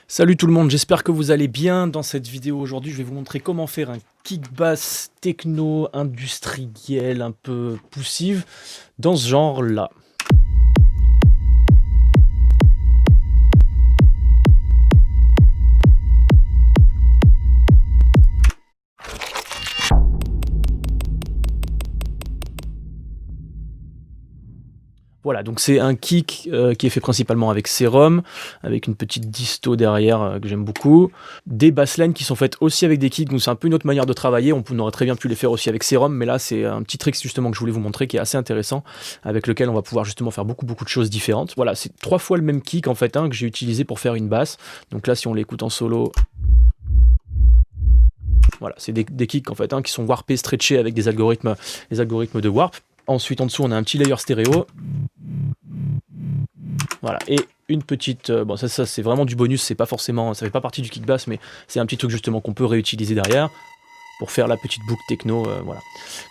Salut tout le monde, j'espère que vous allez bien. Dans cette vidéo aujourd'hui, je vais vous montrer comment faire un kick bass techno industriel un peu poussive dans ce genre-là. Voilà, donc c'est un kick qui est fait principalement avec Serum, avec une petite disto derrière que j'aime beaucoup. Des basslines qui sont faites aussi avec des kicks, donc c'est un peu une autre manière de travailler. On aurait très bien pu les faire aussi avec Serum, mais là c'est un petit trick justement que je voulais vous montrer qui est assez intéressant, avec lequel on va pouvoir justement faire beaucoup de choses différentes. Voilà, c'est 3 fois le même kick en fait que j'ai utilisé pour faire une basse. Donc là si on l'écoute en solo... Voilà, c'est des kicks en fait qui sont warpés, stretchés avec des algorithmes de warp. Ensuite en dessous on a un petit layer stéréo. Voilà, et une petite... bon ça c'est vraiment du bonus, c'est pas forcément, ça fait pas partie du kick bass, mais c'est un petit truc justement qu'on peut réutiliser derrière pour faire la petite boucle techno, voilà,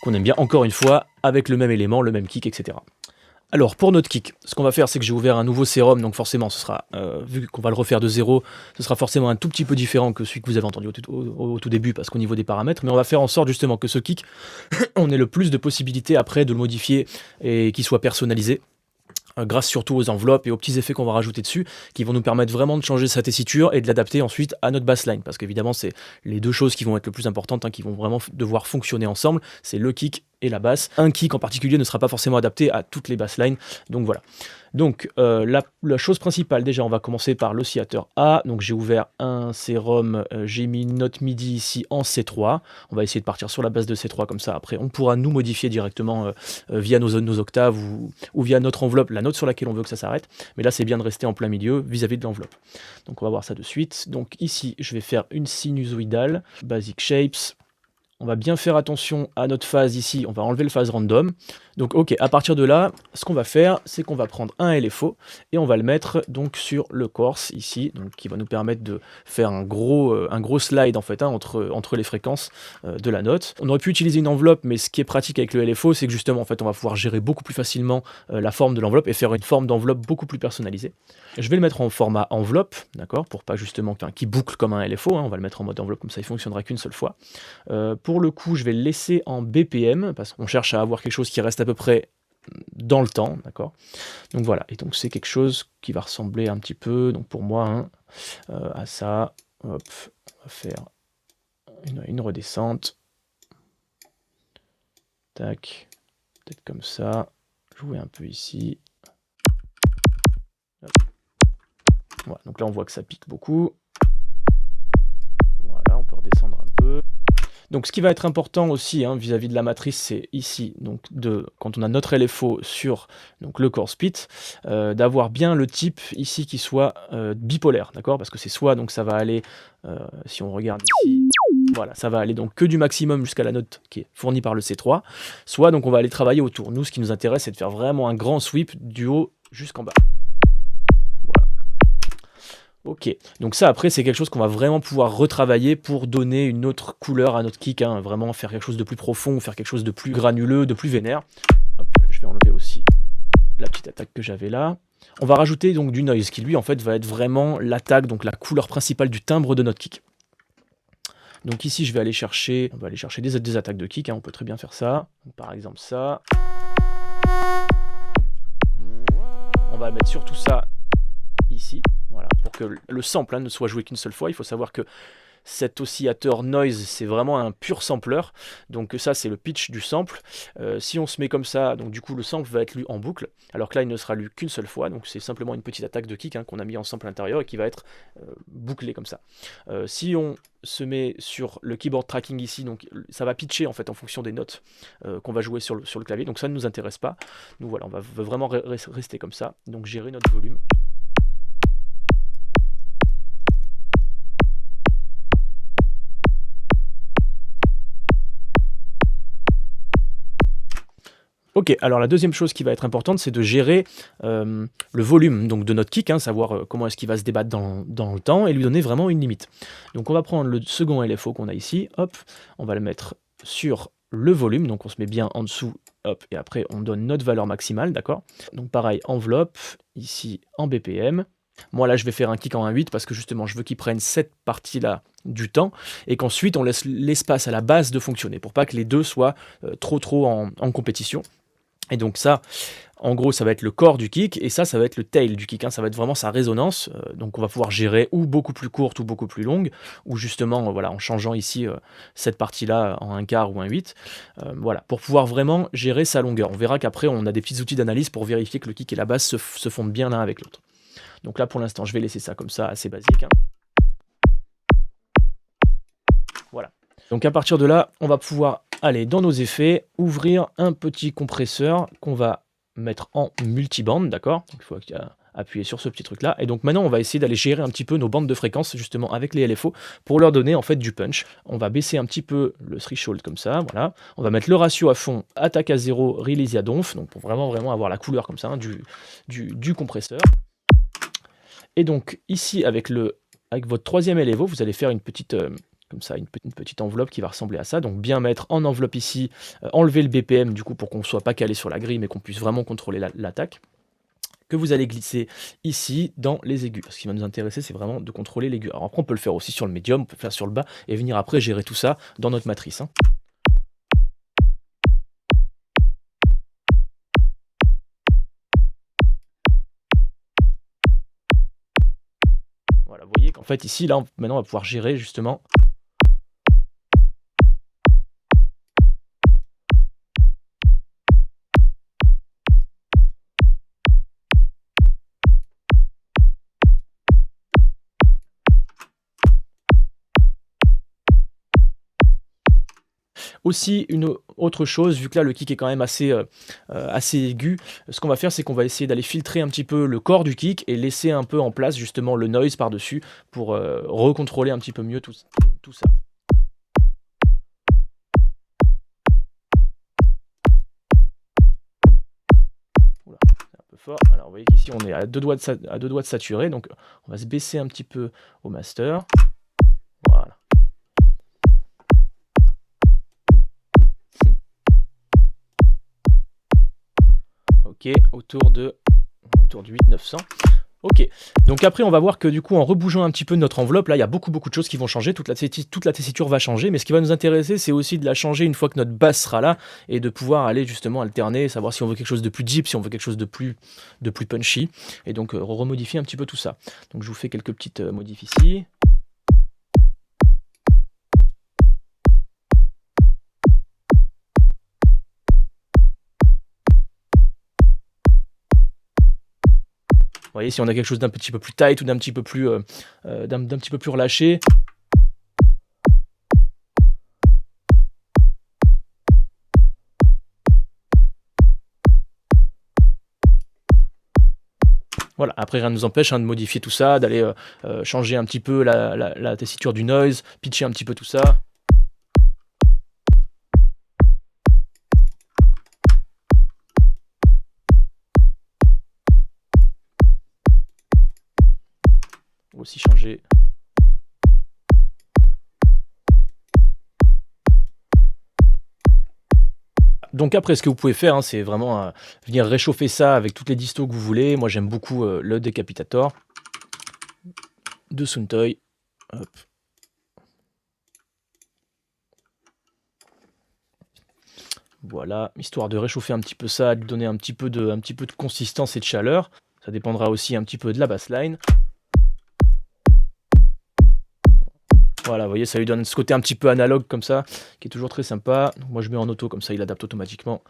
qu'on aime bien, encore une fois, avec le même élément, le même kick, etc. Alors pour notre kick, ce qu'on va faire c'est que j'ai ouvert un nouveau Serum, donc forcément ce sera, vu qu'on va le refaire de zéro, ce sera forcément un tout petit peu différent que celui que vous avez entendu au tout début, parce qu'au niveau des paramètres, mais on va faire en sorte justement que ce kick, on ait le plus de possibilités après de le modifier et qu'il soit personnalisé, grâce surtout aux enveloppes et aux petits effets qu'on va rajouter dessus, qui vont nous permettre vraiment de changer sa tessiture et de l'adapter ensuite à notre bassline, parce qu'évidemment c'est les deux choses qui vont être le plus importantes, qui vont vraiment devoir fonctionner ensemble, c'est le kick et la basse. Un kick en particulier ne sera pas forcément adapté à toutes les basslines, donc voilà. Donc la chose principale, déjà on va commencer par l'oscillateur A, donc j'ai ouvert un Serum, j'ai mis une note MIDI ici en C3, on va essayer de partir sur la base de C3 comme ça, après on pourra nous modifier directement via nos octaves ou via notre enveloppe, la note sur laquelle on veut que ça s'arrête, mais là c'est bien de rester en plein milieu vis-à-vis de l'enveloppe. Donc on va voir ça de suite. Donc ici je vais faire une sinusoïdale, Basic Shapes. On va bien faire attention à notre phase ici, on va enlever le phase random. Donc ok, à partir de là, ce qu'on va faire, c'est qu'on va prendre un LFO et on va le mettre donc sur le coarse ici, donc qui va nous permettre de faire un gros slide en fait entre les fréquences de la note. On aurait pu utiliser une enveloppe, mais ce qui est pratique avec le LFO, c'est que justement en fait on va pouvoir gérer beaucoup plus facilement la forme de l'enveloppe et faire une forme d'enveloppe beaucoup plus personnalisée. Je vais le mettre en format enveloppe, d'accord, pour pas justement qu'il boucle comme un LFO, on va le mettre en mode enveloppe, comme ça il fonctionnera qu'une seule fois. Pour le coup, je vais le laisser en BPM, parce qu'on cherche à avoir quelque chose qui reste à peu près dans le temps, d'accord. Donc voilà, et donc c'est quelque chose qui va ressembler un petit peu, donc pour moi, à ça. Hop, on va faire une redescente. Tac, peut-être comme ça, jouer un peu ici. Hop. Voilà, donc là on voit que ça pique beaucoup. Voilà, on peut redescendre un peu. Donc ce qui va être important aussi vis-à-vis de la matrice, c'est ici, donc quand on a notre LFO sur donc, le core split, d'avoir bien le type ici qui soit bipolaire, d'accord? Parce que c'est soit, donc ça va aller, si on regarde ici, voilà, ça va aller donc que du maximum jusqu'à la note qui est fournie par le C3, soit donc on va aller travailler autour. Nous, ce qui nous intéresse, c'est de faire vraiment un grand sweep du haut jusqu'en bas. Ok, donc ça après c'est quelque chose qu'on va vraiment pouvoir retravailler pour donner une autre couleur à notre kick, vraiment faire quelque chose de plus profond, faire quelque chose de plus granuleux, de plus vénère. Hop, je vais enlever aussi la petite attaque que j'avais là. On va rajouter donc du noise qui lui en fait va être vraiment l'attaque, donc la couleur principale du timbre de notre kick. Donc ici je vais aller chercher, on va aller chercher des attaques de kick, on peut très bien faire ça. Donc, par exemple ça. On va mettre surtout ça ici, voilà, pour que le sample ne soit joué qu'une seule fois. Il faut savoir que cet oscillateur noise, c'est vraiment un pur sampler, donc ça c'est le pitch du sample. Si on se met comme ça, donc du coup le sample va être lu en boucle, alors que là il ne sera lu qu'une seule fois, donc c'est simplement une petite attaque de kick qu'on a mis en sample intérieur et qui va être bouclée comme ça. Si on se met sur le keyboard tracking ici, donc ça va pitcher en fait en fonction des notes qu'on va jouer sur le clavier, donc ça ne nous intéresse pas. Nous voilà, on va vraiment rester comme ça, donc gérer notre volume. Ok, alors la deuxième chose qui va être importante, c'est de gérer le volume donc, de notre kick, savoir comment est-ce qu'il va se débattre dans le temps et lui donner vraiment une limite. Donc on va prendre le second LFO qu'on a ici, hop, on va le mettre sur le volume, donc on se met bien en dessous, hop, et après on donne notre valeur maximale, d'accord? Donc pareil, enveloppe, ici en BPM, Moi là je vais faire un kick en 1/8 parce que justement je veux qu'il prenne cette partie-là du temps et qu'ensuite on laisse l'espace à la base de fonctionner pour pas que les deux soient trop en compétition. Et donc ça, en gros, ça va être le corps du kick et ça va être le tail du kick, hein. Ça va être vraiment sa résonance. Donc on va pouvoir gérer ou beaucoup plus courte ou beaucoup plus longue, ou justement, voilà, en changeant ici cette partie-là en 1/4 ou 1/8. Voilà, pour pouvoir vraiment gérer sa longueur. On verra qu'après, on a des petits outils d'analyse pour vérifier que le kick et la basse se fondent bien l'un avec l'autre. Donc là, pour l'instant, je vais laisser ça comme ça, assez basique, hein. Voilà. Donc à partir de là, on va pouvoir aller dans nos effets, ouvrir un petit compresseur qu'on va mettre en multibande, d'accord? Donc il faut appuyer sur ce petit truc-là. Et donc maintenant, on va essayer d'aller gérer un petit peu nos bandes de fréquences, justement, avec les LFO, pour leur donner en fait du punch. On va baisser un petit peu le threshold comme ça, voilà. On va mettre le ratio à fond, attaque à 0, release à donf, donc pour vraiment avoir la couleur comme ça, hein, du compresseur. Et donc ici, avec votre troisième LFO, vous allez faire une petite... comme ça, une petite enveloppe qui va ressembler à ça. Donc bien mettre en enveloppe ici, enlever le BPM du coup pour qu'on ne soit pas calé sur la grille mais qu'on puisse vraiment contrôler l'attaque. Que vous allez glisser ici dans les aigus. Ce qui va nous intéresser, c'est vraiment de contrôler l'aigu. Alors après, on peut le faire aussi sur le médium, on peut le faire sur le bas et venir après gérer tout ça dans notre matrice, hein. Voilà, vous voyez qu'en fait ici, là, maintenant on va pouvoir gérer justement. Aussi, une autre chose, vu que là le kick est quand même assez aigu, ce qu'on va faire, c'est qu'on va essayer d'aller filtrer un petit peu le corps du kick et laisser un peu en place justement le noise par-dessus pour recontrôler un petit peu mieux tout ça. Oula, c'est un peu fort. Alors vous voyez qu'ici on est à deux doigts de saturer, donc on va se baisser un petit peu au master. Voilà. Ok, autour de 8 900. Ok, donc après on va voir que du coup en rebougeant un petit peu notre enveloppe, là il y a beaucoup de choses qui vont changer, toute la tessiture va changer, mais ce qui va nous intéresser c'est aussi de la changer une fois que notre basse sera là, et de pouvoir aller justement alterner, savoir si on veut quelque chose de plus deep, si on veut quelque chose de plus punchy, et donc remodifier un petit peu tout ça. Donc je vous fais quelques petites modifs ici. Vous voyez, si on a quelque chose d'un petit peu plus tight ou d'un petit peu plus relâché. Voilà, après rien ne nous empêche de modifier tout ça, d'aller changer un petit peu la tessiture du noise, pitcher un petit peu tout ça. Aussi changer. Donc après, ce que vous pouvez faire, hein, c'est vraiment venir réchauffer ça avec toutes les distos que vous voulez. Moi, j'aime beaucoup le Decapitator de Suuntoy. Hop. Voilà, histoire de réchauffer un petit peu ça, de lui donner un petit peu de consistance et de chaleur. Ça dépendra aussi un petit peu de la bassline. Voilà, vous voyez, ça lui donne ce côté un petit peu analogue comme ça, qui est toujours très sympa. Donc moi je mets en auto, comme ça il adapte automatiquement.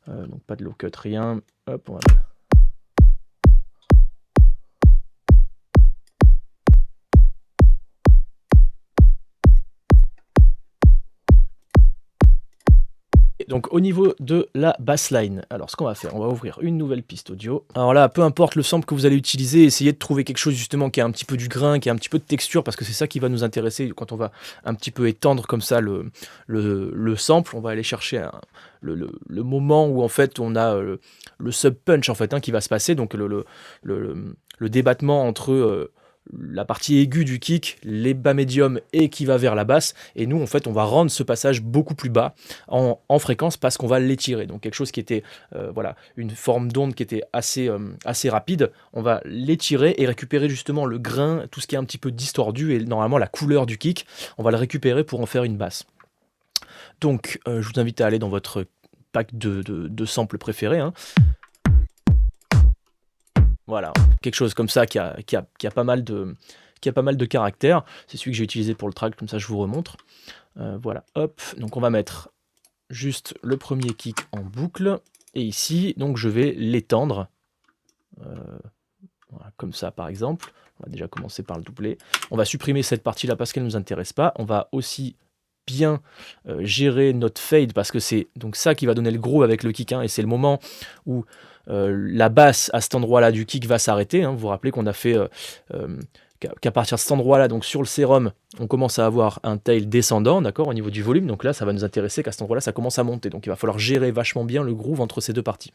Donc pas de low cut, rien. Hop, on va... Donc au niveau de la bassline, alors ce qu'on va faire, on va ouvrir une nouvelle piste audio. Alors là, peu importe le sample que vous allez utiliser, essayez de trouver quelque chose justement qui a un petit peu du grain, qui a un petit peu de texture, parce que c'est ça qui va nous intéresser quand on va un petit peu étendre comme ça le sample. On va aller chercher le moment où en fait on a le sub punch en fait, hein, qui va se passer, donc le débattement entre la partie aiguë du kick, les bas médiums et qui va vers la basse. Et nous, en fait, on va rendre ce passage beaucoup plus bas en fréquence parce qu'on va l'étirer. Donc quelque chose qui était, voilà, une forme d'onde qui était assez rapide, on va l'étirer et récupérer justement le grain, tout ce qui est un petit peu distordu et normalement la couleur du kick, on va le récupérer pour en faire une basse. Donc, je vous invite à aller dans votre pack de samples préférés, hein. Voilà, quelque chose comme ça qui a pas mal de caractères. C'est celui que j'ai utilisé pour le track, comme ça je vous remontre. Voilà, hop, donc on va mettre juste le premier kick en boucle. Et ici, donc je vais l'étendre. Voilà, comme ça par exemple. On va déjà commencer par le doubler. On va supprimer cette partie-là parce qu'elle ne nous intéresse pas. On va aussi bien gérer notre fade parce que c'est donc ça qui va donner le groove avec le kick, hein, et c'est le moment où la basse à cet endroit-là du kick va s'arrêter, hein. Vous vous rappelez qu'on a fait qu'à partir de cet endroit-là, donc sur le sérum, on commence à avoir un tail descendant, d'accord, au niveau du volume. Donc là, ça va nous intéresser qu'à cet endroit-là, ça commence à monter. Donc il va falloir gérer vachement bien le groove entre ces deux parties.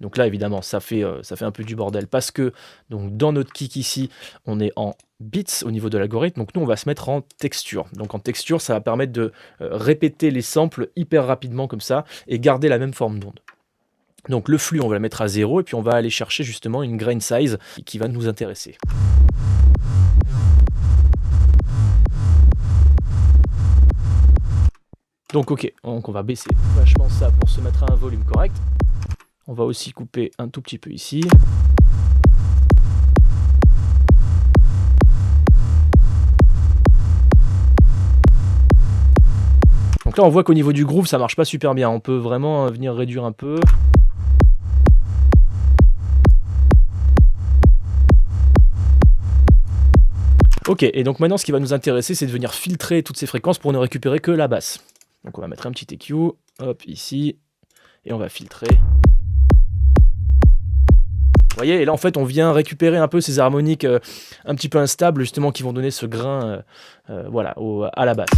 Donc là, évidemment, ça fait un peu du bordel parce que donc, dans notre kick ici, on est en bits au niveau de l'algorithme. Donc nous, on va se mettre en texture. Donc en texture, ça va permettre de répéter les samples hyper rapidement comme ça et garder la même forme d'onde. Donc le flux, on va le mettre à 0 et puis on va aller chercher justement une grain size qui va nous intéresser. Donc ok, donc on va baisser vachement ça pour se mettre à un volume correct. On va aussi couper un tout petit peu ici. Donc là, on voit qu'au niveau du groove, ça marche pas super bien. On peut vraiment venir réduire un peu. Ok, et donc maintenant, ce qui va nous intéresser, c'est de venir filtrer toutes ces fréquences pour ne récupérer que la basse. Donc on va mettre un petit EQ, hop, ici, et on va filtrer. Vous voyez, et là en fait on vient récupérer un peu ces harmoniques un petit peu instables justement qui vont donner ce grain voilà, à la basse.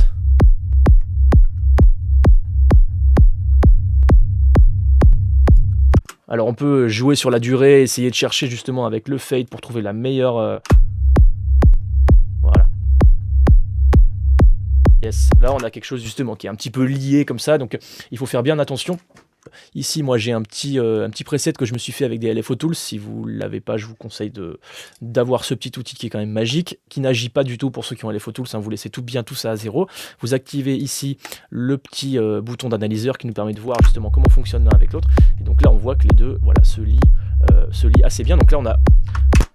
Alors on peut jouer sur la durée, essayer de chercher justement avec le fade pour trouver la meilleure... Voilà. Yes, là on a quelque chose justement qui est un petit peu lié comme ça, donc il faut faire bien attention. Ici, moi, j'ai un petit preset que je me suis fait avec des LFO Tools. Si vous ne l'avez pas, je vous conseille d'avoir ce petit outil qui est quand même magique, qui n'agit pas du tout pour ceux qui ont LFO Tools, hein. Vous laissez tout ça à 0. Vous activez ici le petit bouton d'analyseur qui nous permet de voir justement comment fonctionne l'un avec l'autre. Et donc là, on voit que les deux, voilà, se lient assez bien. Donc là,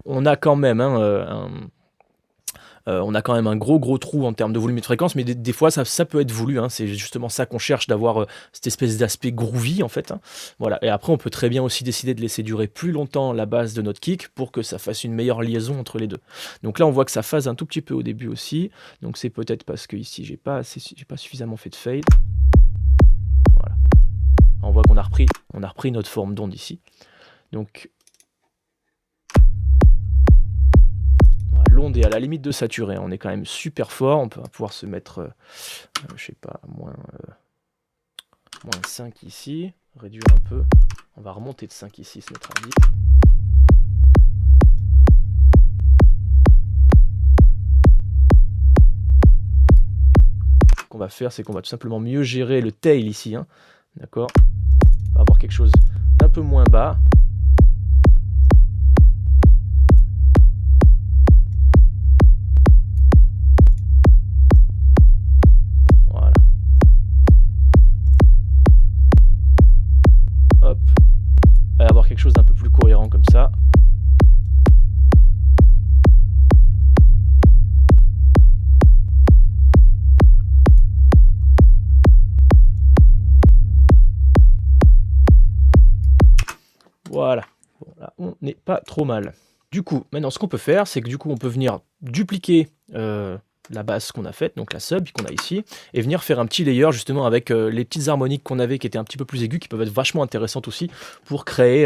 on a quand même on a quand même un gros trou en termes de volume et de fréquence, mais des fois ça peut être voulu, hein. C'est justement ça qu'on cherche, d'avoir cette espèce d'aspect groovy en fait, hein. Voilà. Et après on peut très bien aussi décider de laisser durer plus longtemps la base de notre kick pour que ça fasse une meilleure liaison entre les deux. Donc là on voit que ça phase un tout petit peu au début aussi, donc c'est peut-être parce que ici j'ai pas suffisamment fait de fade. Voilà. On voit qu'on a repris notre forme d'onde ici. Donc l'onde est à la limite de saturer, on est quand même super fort, on va pouvoir se mettre, je sais pas, moins 5 ici, réduire un peu, on va remonter de 5 ici, se mettre à 10. Ce qu'on va faire, c'est qu'on va tout simplement mieux gérer le tail ici, hein, d'accord, on va avoir quelque chose d'un peu moins bas. Quelque chose d'un peu plus cohérent comme ça. Voilà. Bon, là, on n'est pas trop mal. Du coup, maintenant, ce qu'on peut faire, c'est que du coup, on peut venir dupliquer la basse qu'on a faite, donc la sub qu'on a ici, et venir faire un petit layer justement avec les petites harmoniques qu'on avait qui étaient un petit peu plus aiguës, qui peuvent être vachement intéressantes aussi pour créer,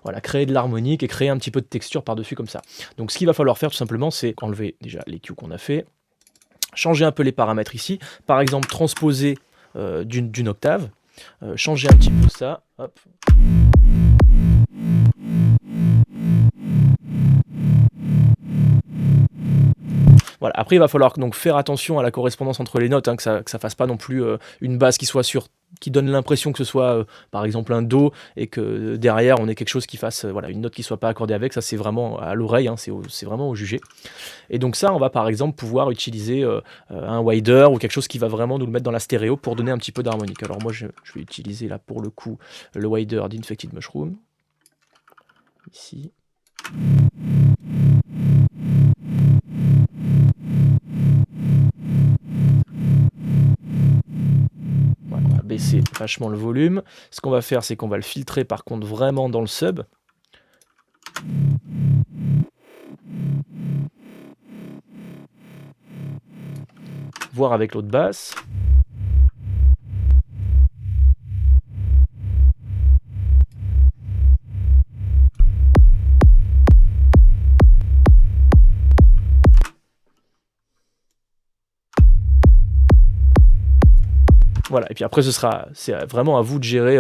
voilà, créer de l'harmonique et créer un petit peu de texture par-dessus comme ça. Donc ce qu'il va falloir faire tout simplement, c'est enlever déjà les Q qu'on a fait, changer un peu les paramètres ici, par exemple transposer d'une octave, changer un petit peu ça, hop. Voilà. Après, il va falloir donc faire attention à la correspondance entre les notes, hein, que ça fasse pas non plus une basse qui donne l'impression que ce soit par exemple un Do et que derrière on ait quelque chose qui fasse voilà, une note qui soit pas accordée avec. Ça, c'est vraiment à l'oreille, hein, c'est vraiment au jugé. Et donc ça, on va par exemple pouvoir utiliser un wider ou quelque chose qui va vraiment nous le mettre dans la stéréo pour donner un petit peu d'harmonique. Alors moi, je vais utiliser là pour le coup le wider d'Infected Mushroom. Ici. Voilà, on va baisser vachement le volume. Ce qu'on va faire, c'est qu'on va le filtrer par contre vraiment dans le sub. Voir avec l'autre basse. Voilà, et puis après c'est vraiment à vous de gérer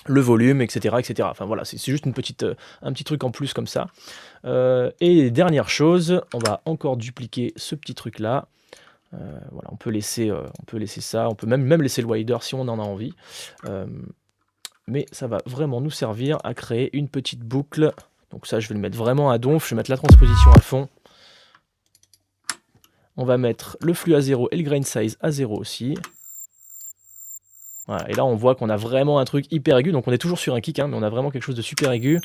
le volume, etc., etc. Enfin voilà, c'est juste un petit truc en plus comme ça. Et dernière chose, on va encore dupliquer ce petit truc là. Voilà, on peut laisser ça, on peut même laisser le wider si on en a envie. Mais ça va vraiment nous servir à créer une petite boucle. Donc ça, je vais le mettre vraiment à donf, je vais mettre la transposition à fond. On va mettre le flux à 0 et le grain size à 0 aussi. Voilà, et là on voit qu'on a vraiment un truc hyper aigu, donc on est toujours sur un kick, hein, mais on a vraiment quelque chose de super aigu.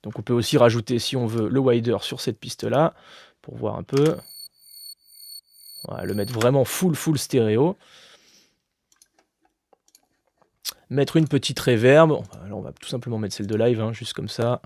Donc on peut aussi rajouter, si on veut, le wider sur cette piste-là, pour voir un peu. Voilà, le mettre vraiment full stéréo. Mettre une petite reverb. Alors on va tout simplement mettre celle de live, hein, juste comme ça.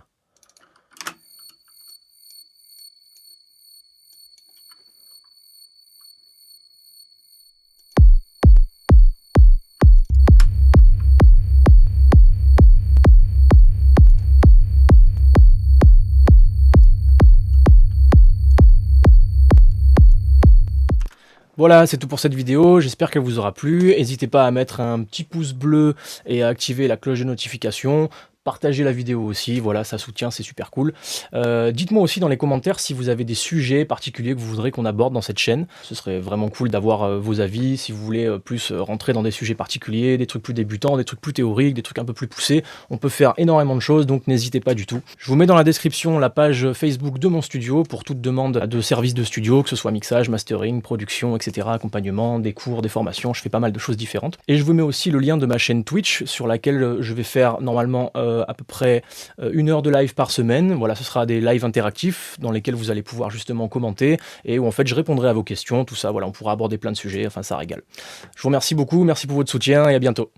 Voilà, c'est tout pour cette vidéo, j'espère qu'elle vous aura plu. N'hésitez pas à mettre un petit pouce bleu et à activer la cloche de notification. Partagez la vidéo aussi, voilà, ça soutient, c'est super cool. Dites-moi aussi dans les commentaires si vous avez des sujets particuliers que vous voudrez qu'on aborde dans cette chaîne. Ce serait vraiment cool d'avoir vos avis, si vous voulez plus rentrer dans des sujets particuliers, des trucs plus débutants, des trucs plus théoriques, des trucs un peu plus poussés. On peut faire énormément de choses, donc n'hésitez pas du tout. Je vous mets dans la description la page Facebook de mon studio pour toute demande de services de studio, que ce soit mixage, mastering, production, etc., accompagnement, des cours, des formations, je fais pas mal de choses différentes. Et je vous mets aussi le lien de ma chaîne Twitch sur laquelle je vais faire normalement à peu près 1 heure de live par semaine. Voilà, ce sera des lives interactifs dans lesquels vous allez pouvoir justement commenter et où en fait je répondrai à vos questions, tout ça, voilà, on pourra aborder plein de sujets, enfin ça régale. Je vous remercie beaucoup, merci pour votre soutien et à bientôt.